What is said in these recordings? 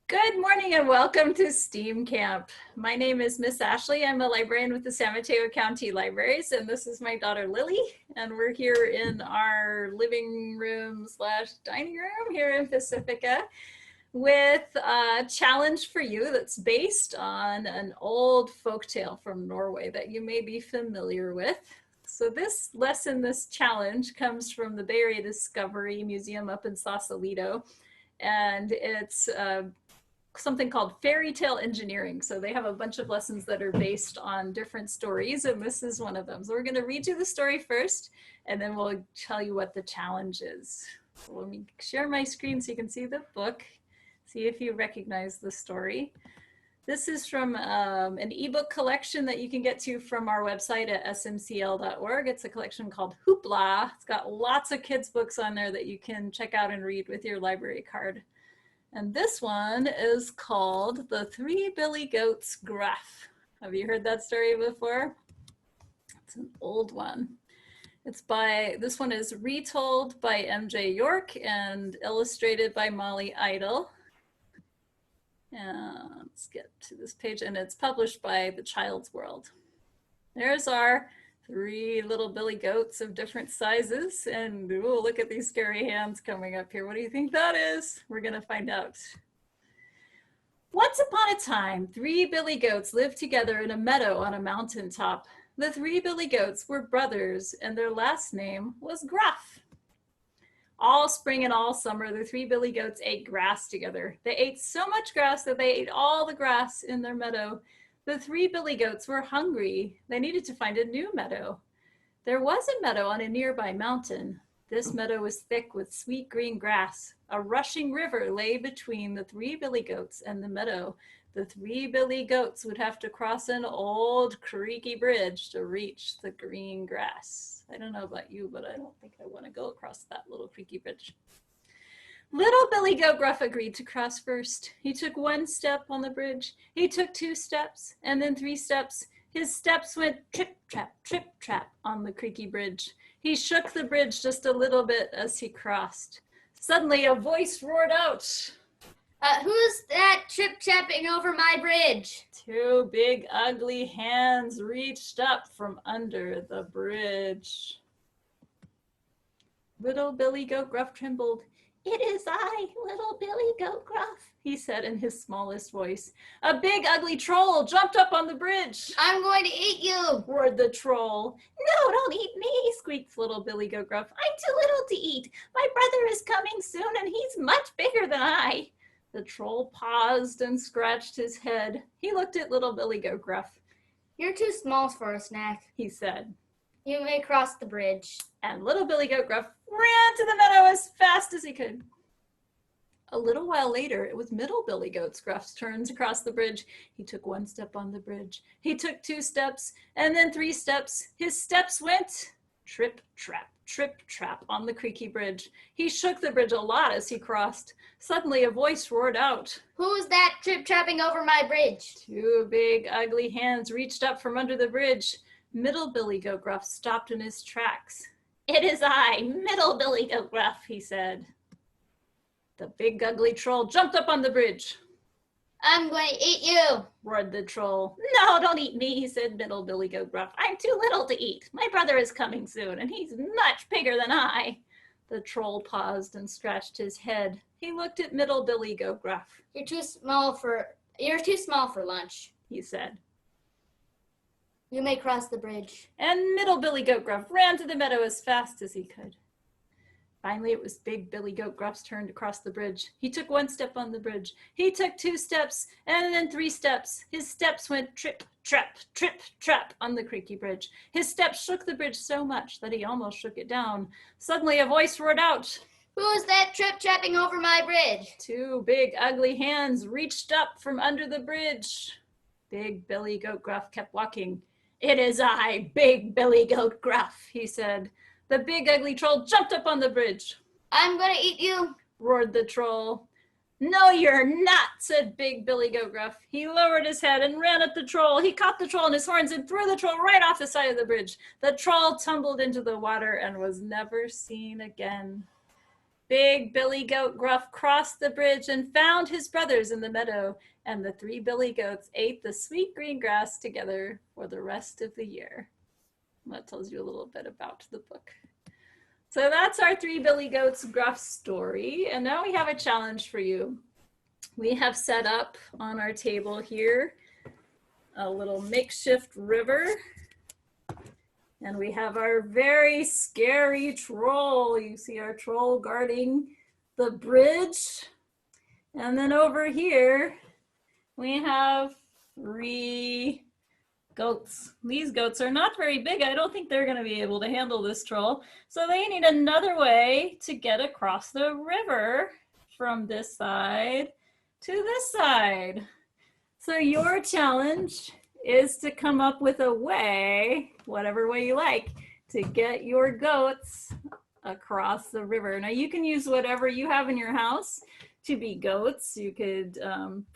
Good morning and welcome to STEAM Camp. My name is Miss Ashley. I'm a librarian with the San Mateo County Libraries, and this is my daughter Lily. And we're here in our living room / dining room here in Pacifica with a challenge for you that's based on an old folktale from Norway that you may be familiar with. So this lesson, this challenge, comes from the Bay Area Discovery Museum up in Sausalito, and it's something called fairy tale engineering. So they have a bunch of lessons that are based on different stories, and this is one of them. So we're going to read you the story first, and then we'll tell you what the challenge is. So let me share my screen so you can see the book, see if you recognize the story. This is from an ebook collection that you can get to from our website at smcl.org. It's a collection called Hoopla. It's got lots of kids' books on there that you can check out and read with your library card. And this one is called The Three Billy Goats Gruff. Have you heard that story before? It's an old one. This one is retold by MJ York and illustrated by Molly Idle. And let's get to this page, and it's published by The Child's World. There's our three little billy goats of different sizes, and ooh, look at these scary hands coming up here. What do you think that is? We're gonna find out. Once upon a time, three billy goats lived together in a meadow on a mountaintop. The three billy goats were brothers, and their last name was Gruff. All spring and all summer, the three billy goats ate grass together. They ate so much grass that they ate all the grass in their meadow. The three billy goats were hungry. They needed to find a new meadow. There was a meadow on a nearby mountain. This meadow was thick with sweet green grass. A rushing river lay between the three billy goats and the meadow. The three billy goats would have to cross an old creaky bridge to reach the green grass. I don't know about you, but I don't think I want to go across that little creaky bridge. Little Billy Goat Gruff agreed to cross first. He took one step on the bridge. He took 2 steps, and then 3 steps. His steps went trip, trap on the creaky bridge. He shook the bridge just a little bit as he crossed. Suddenly, a voice roared out. Who's that trip-trapping over my bridge? 2 big, ugly hands reached up from under the bridge. Little Billy Goat Gruff trembled. "It is I, Little Billy Goat Gruff," he said in his smallest voice. A big, ugly troll jumped up on the bridge. "I'm going to eat you," roared the troll. "No, don't eat me," squeaked Little Billy Goat Gruff. "I'm too little to eat. My brother is coming soon, and he's much bigger than I." The troll paused and scratched his head. He looked at Little Billy Goat Gruff. "You're too small for a snack," he said. "You may cross the bridge." And Little Billy Goat Gruff ran to the meadow as fast as he could. A little while later, it was Middle Billy Goat Gruff's turn to cross the bridge. He took 1 step on the bridge. He took 2 steps, and then 3 steps. His steps went trip, trap on the creaky bridge. He shook the bridge a lot as he crossed. Suddenly, a voice roared out. "Who's that trip-trapping over my bridge?" 2 big, ugly hands reached up from under the bridge. Middle Billy Goat Gruff stopped in his tracks. "It is I, Middle Billy Goat Gruff," he said. The big, ugly troll jumped up on the bridge. "I'm going to eat you," roared the troll. "No, don't eat me," said Middle Billy Goat Gruff. "I'm too little to eat. My brother is coming soon, and he's much bigger than I." The troll paused and scratched his head. He looked at Middle Billy Goat Gruff. You're too small for lunch," he said. "You may cross the bridge." And Middle Billy Goat Gruff ran to the meadow as fast as he could. Finally, it was Big Billy Goat Gruff's turn to cross the bridge. He took 1 step on the bridge. He took 2 steps, and then 3 steps. His steps went trip, trap on the creaky bridge. His steps shook the bridge so much that he almost shook it down. Suddenly, a voice roared out. "Who's that trip-trapping over my bridge?" 2 big, ugly hands reached up from under the bridge. Big Billy Goat Gruff kept walking. "It is I, Big Billy Goat Gruff," he said. The big, ugly troll jumped up on the bridge. "I'm going to eat you," roared the troll. "No, you're not," said Big Billy Goat Gruff. He lowered his head and ran at the troll. He caught the troll in his horns and threw the troll right off the side of the bridge. The troll tumbled into the water and was never seen again. Big Billy Goat Gruff crossed the bridge and found his brothers in the meadow, and the 3 Billy Goats ate the sweet green grass together for the rest of the year. That tells you a little bit about the book. So that's our 3 Billy Goats Gruff story. And now we have a challenge for you. We have set up on our table here a little makeshift river. And we have our very scary troll. You see our troll guarding the bridge. And then over here, we have 3 goats. These goats are not very big. I don't think they're going to be able to handle this troll. So they need another way to get across the river from this side to this side. So your challenge is to come up with a way, whatever way you like, to get your goats across the river. Now you can use whatever you have in your house to be goats. You could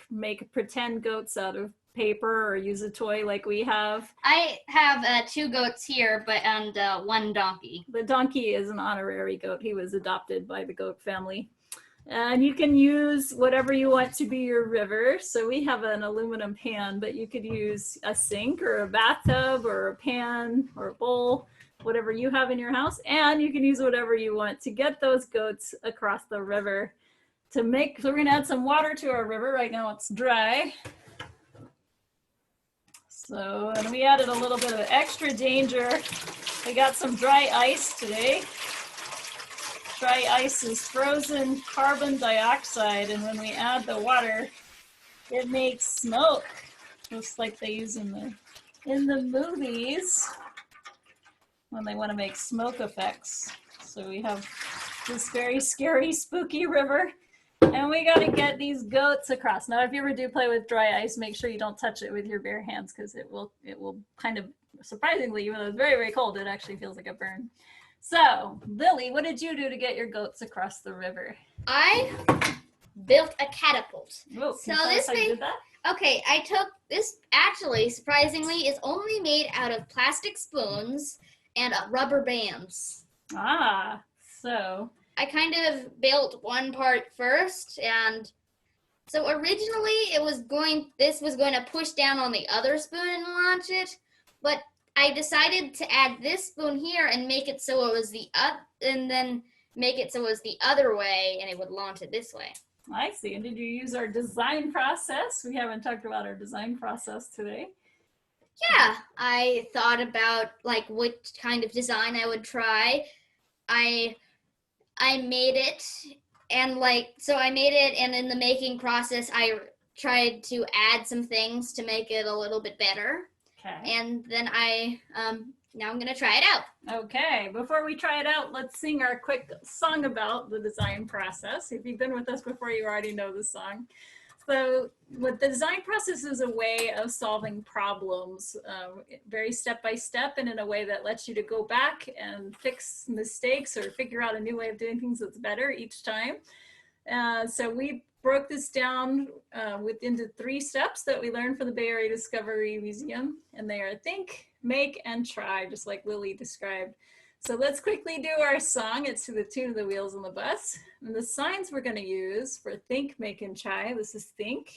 make pretend goats out of paper or use a toy like we have. I have 2 goats here, and 1 donkey. The donkey is an honorary goat. He was adopted by the goat family. And you can use whatever you want to be your river. So we have an aluminum pan, but you could use a sink or a bathtub or a pan or a bowl, whatever you have in your house. And you can use whatever you want to get those goats across the river. So we're going to add some water to our river. Right now it's dry. So, and we added a little bit of extra danger. We got some dry ice today. Dry ice is frozen carbon dioxide, and when we add the water, it makes smoke, just like they use in the movies when they want to make smoke effects. So we have this very scary, spooky river. And we got to get these goats across. Now, if you ever do play with dry ice, make sure you don't touch it with your bare hands because it will kind of, surprisingly, even though it's very, very cold, it actually feels like a burn. So, Lily, what did you do to get your goats across the river? I built a catapult. Whoa, So this how you did that? Okay, I took this, actually, surprisingly, is only made out of plastic spoons and rubber bands. Ah, so I kind of built one part first, and so originally this was going to push down on the other spoon and launch it, but I decided to add this spoon here and make it so it was the other way, and it would launch it this way. I see. And did you use our design process? We haven't talked about our design process today. Yeah, I thought about like what kind of design I would try. I made it, and and in the making process I tried to add some things to make it a little bit better. Okay. And then now I'm gonna try it out. Okay, before we try it out, let's sing our quick song about the design process. If you've been with us before, you already know the song. So what the design process is a way of solving problems, very step by step, and in a way that lets you to go back and fix mistakes or figure out a new way of doing things that's better each time. So we broke this down into 3 steps that we learned from the Bay Area Discovery Museum, and they are think, make, and try, just like Lily described. So let's quickly do our song. It's to the tune of the wheels on the bus. And the signs we're going to use for think, make, and try. This is think.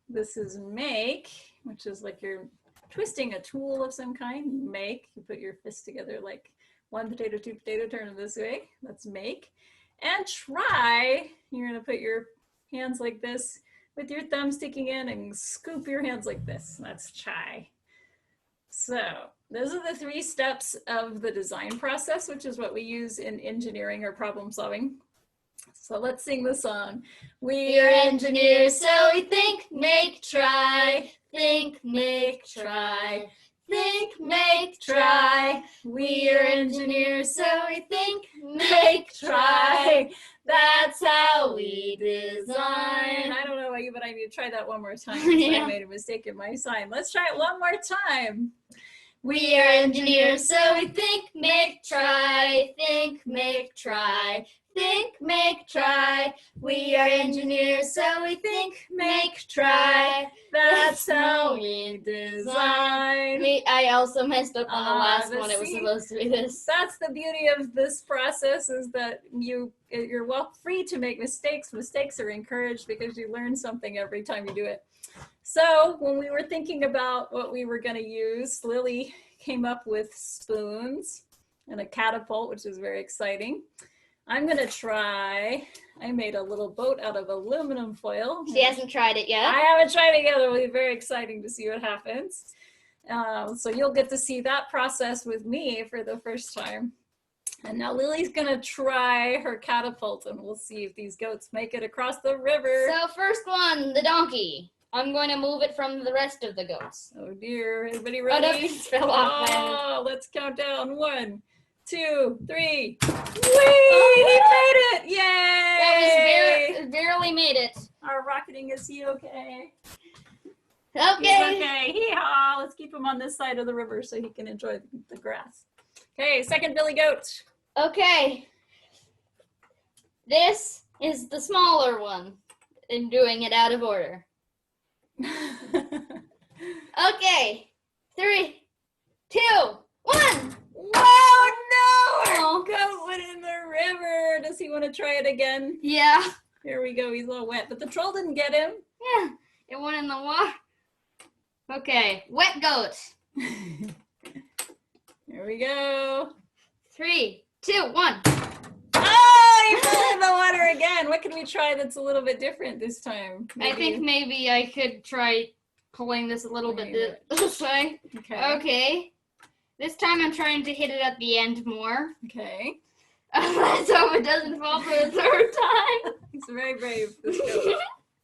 This is make, which is like you're twisting a tool of some kind. Make, you put your fists together like 1 potato, 2 potato, turn it this way. That's make. And try, you're going to put your hands like this with your thumb sticking in and scoop your hands like this. That's try. So those are the 3 steps of the design process, which is what we use in engineering or problem solving. So let's sing the song. We're engineers, so we think, make, try. Think, make, try. Think, make, try. We're engineers, so we think, make, try. That's how we design. I don't know about you, but I need to try that one more time. Yeah. I made a mistake in my sign. Let's try it one more time. We are engineers, so we think, make, try. Think, make, try. think, make, try. We are engineers, so we think, make, try. That's how we design. I also messed up on the last but one. It was see, supposed to be this. That's the beauty of this process, is that you're well free to make mistakes. Mistakes are encouraged because you learn something every time you do it. So when we were thinking about what we were going to use, Lily came up with spoons and a catapult, which is very exciting. I'm going to try, I made a little boat out of aluminum foil. She hasn't tried it yet. I haven't tried it yet. It'll be very exciting to see what happens. So you'll get to see that process with me for the first time. And now Lily's going to try her catapult, and we'll see if these goats make it across the river. So first one, the donkey. I'm going to move it from the rest of the goats. Oh dear, everybody ready? Oh, no, it fell off. Oh, let's count down. 1, 2, 3. Whee! He made it! Yay! That was barely made it. Our rocketing, is he okay? Okay. He's okay. Hee-haw. Let's keep him on this side of the river so he can enjoy the grass. Okay, second Billy Goat. Okay. This is the smaller one. I'm doing it out of order. Okay. 3, 2, 1. Whoa, no! Our Oh. goat went in the river. Does he want to try it again? Yeah. Here we go. He's a little wet, but the troll didn't get him. Yeah. It went in the water. Okay. Wet goat. Here we go. 3, 2, 1. Oh, he fell in the water again. What can we try that's a little bit different this time? I think maybe I could try pulling this a little bit this way. Okay. Okay. This time I'm trying to hit it at the end more. Okay. Let's hope it doesn't fall for the third time. He's very brave, this goat.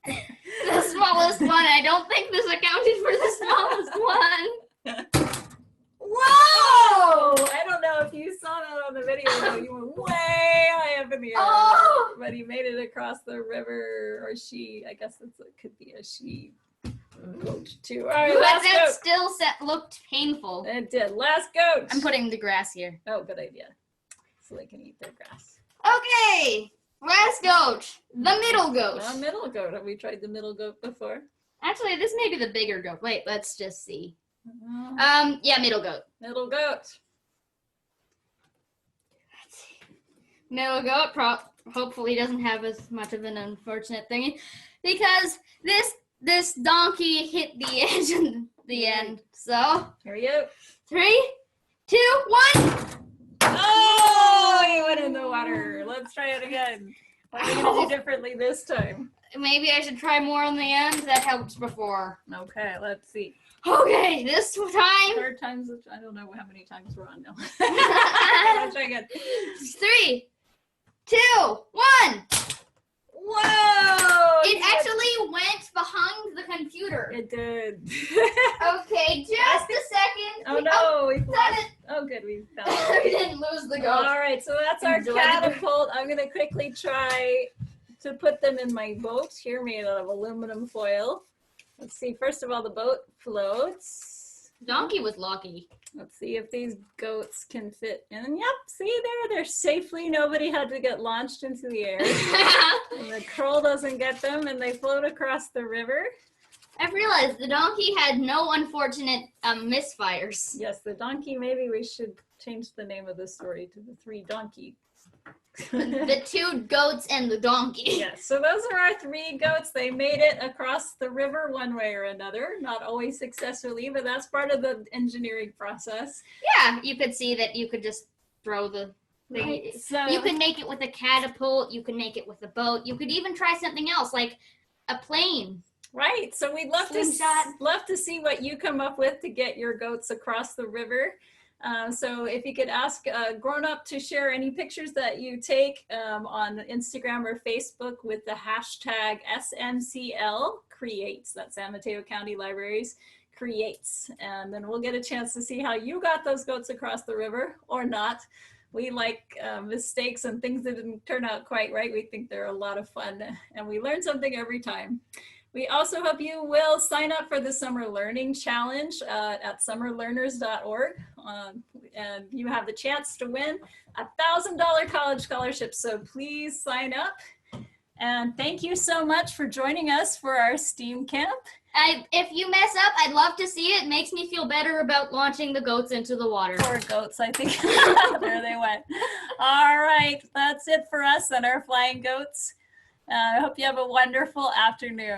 The smallest one. I don't think this accounted for the smallest one. Whoa! I don't know if you saw that on the video, but you went way high up in the air. Oh! But he made it across the river, or she. I guess it could be a she goat too. All right, But last that goat. still looked painful. It did. Last goat. I'm putting the grass here. Oh, good idea. So they can eat their grass. Okay. Last goat. The middle goat. Middle goat. Have we tried the middle goat before? Actually, this may be the bigger goat. Wait, let's just see. Uh, Yeah, middle goat. Middle goat. Let's see. Middle goat hopefully doesn't have as much of an unfortunate thing because this donkey hit the edge in the end. So Here we go. 3, 2, 1. Oh, he went in the water. Let's try it again. What are we going to do differently this time? Maybe I should try more on the end. That helped before. Okay, let's see. Okay, this time. Third times, I don't know how many times we're on now. Let's try again. 3, 2, 1. Whoa! It actually went behind the computer. It did. Okay, just a second. Oh no, we Got lost. it. Oh good, we found We it. didn't lose the goat. All right, so that's our Enjoy the- catapult. I'm gonna quickly try to put them in my boat here, made out of aluminum foil. Let's see. First of all, the boat floats. Donkey was lucky. Let's see if these goats can fit in. Yep, see there, they're safely. Nobody had to get launched into the air. And the curl doesn't get them, and they float across the river. I realized the donkey had no unfortunate misfires. Yes, the donkey, maybe we should change the name of the story to the Three Donkey. The 2 goats and the donkey. Yes, so those are our 3 goats. They made it across the river one way or another, not always successfully, but that's part of the engineering process. Yeah, you could see that you could just throw the thing. Right, so You could make it with a catapult. You could make it with a boat. You could even try something else, like a plane. right, so we'd love to see what you come up with to get your goats across the river. So if you could ask a grown-up to share any pictures that you take on Instagram or Facebook with the hashtag SMCL Creates, that's San Mateo County Libraries Creates, and then we'll get a chance to see how you got those goats across the river or not. We like mistakes and things that didn't turn out quite right. We think they're a lot of fun, and we learn something every time. We also hope you will sign up for the Summer Learning Challenge at summerlearners.org. and you have the chance to win a $1,000 college scholarship. So please sign up. And thank you so much for joining us for our STEAM camp. If you mess up, I'd love to see it. It makes me feel better about launching the goats into the water. Poor goats, I think. There they went. All right, that's it for us and our flying goats. I hope you have a wonderful afternoon.